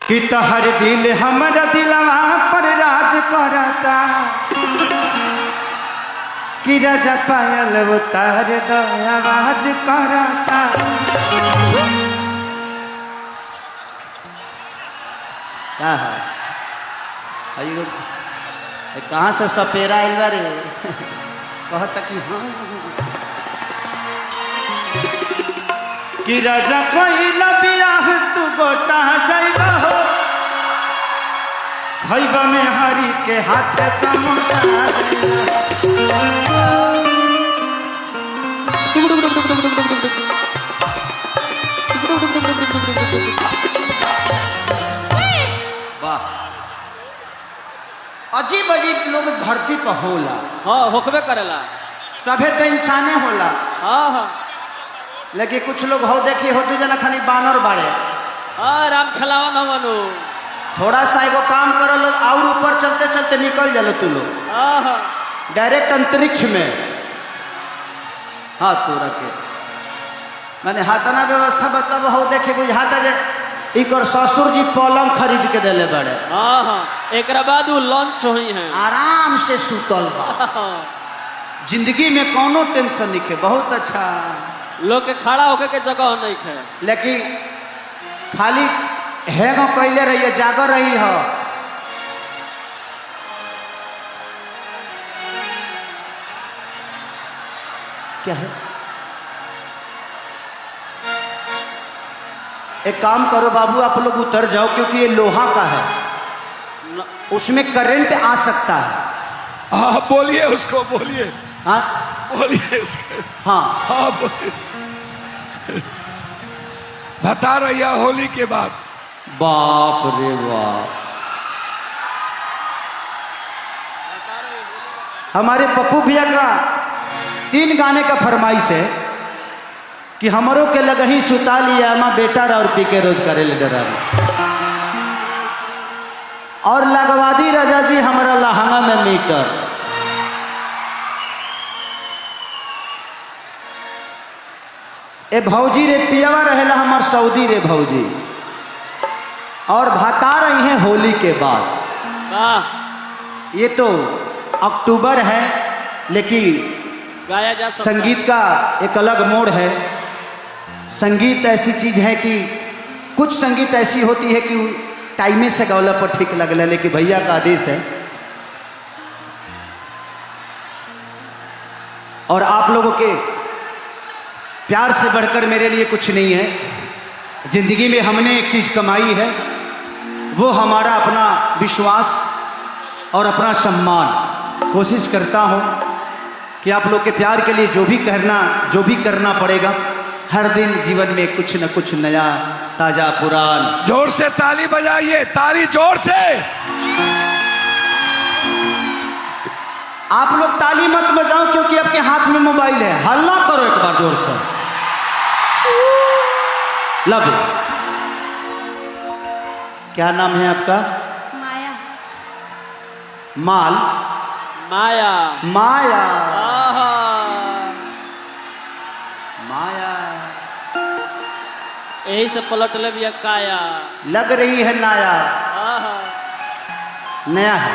कि तहर दिल हमरा दिलवा पर राज करता कि राजा पायल उतार दो आवाज करता। क्या है कहाँ से सपेरा आइल बा रे कहता कि हाँ कि राजा कोई बियाह तू गोटा जाइबा हो खैबा में हरी के हाथ कमोटा। वाह अजीब अजीब लोग धरती पर होला। हाँ होकबे करेला सभे तो इंसाने होला। हाँ हाँ लेकिन कुछ लोग हो देखी हो तू जना खानी बानर बाड़े। हाँ राम खिलावा न मनु थोड़ा सा एगो काम करो लोग और ऊपर चलते चलते निकल जालो तू लोग डायरेक्ट अंतरिक्ष में। हाँ तू रखे मैंने हाथना व्यवस्था बताब हो देखे बुझाता जे इकर ससुर जी पलंग खरीद के देले बड़े। हाँ हाँ एक बाद वो लॉन्च हुई है आराम से सुतल बा जिंदगी में कोनो टेंशन नहीं है। बहुत अच्छा लोग के खड़ा होके के जगह नहीं है लेकिन खाली हैंग कैले रहिए जागर रही हो। क्या है एक काम करो बाबू आप लोग उतर जाओ क्योंकि ये लोहा का है उसमें करंट आ सकता है। हाँ बोलिए उसको बोलिए। हाँ बोलिए उसको। हाँ हाँ बोलिए बता रही होली के बाद। बाप रे बाप हमारे पप्पू भैया का 3 गाने का फरमाइश है कि हमरों के लगही सुता लिया माँ बेटा और पी के रोज करे ले डरा और लगवा दी राजा जी हमारा लहंगा में मीटर। ए भौजी रे पियावा रहेला हमार सऊदी रे भौजी और भाता रही हैं होली के बाद। ये तो अक्टूबर है लेकिन गाया जा सकता संगीत का एक अलग मोड़ है। संगीत ऐसी चीज है कि कुछ संगीत ऐसी होती है कि टाइमे से गौला पर ठीक लगला लेकिन भैया का आदेश है। और आप लोगों के प्यार से बढ़कर मेरे लिए कुछ नहीं है। जिंदगी में हमने एक चीज कमाई है वो हमारा अपना विश्वास और अपना सम्मान। कोशिश करता हूं कि आप लोग के प्यार के लिए जो भी करना पड़ेगा हर दिन जीवन में कुछ न कुछ नया ताजा पुरान। जोर से ताली बजाइए ताली जोर से। आप लोग ताली मत बजाओ क्योंकि आपके हाथ में मोबाइल है। हल्ला करो एक बार जोर से। लव क्या नाम है आपका? माया। माल माया माया आहा माया यही से पलट ले बिया काया लग रही है नाया आहा नया है।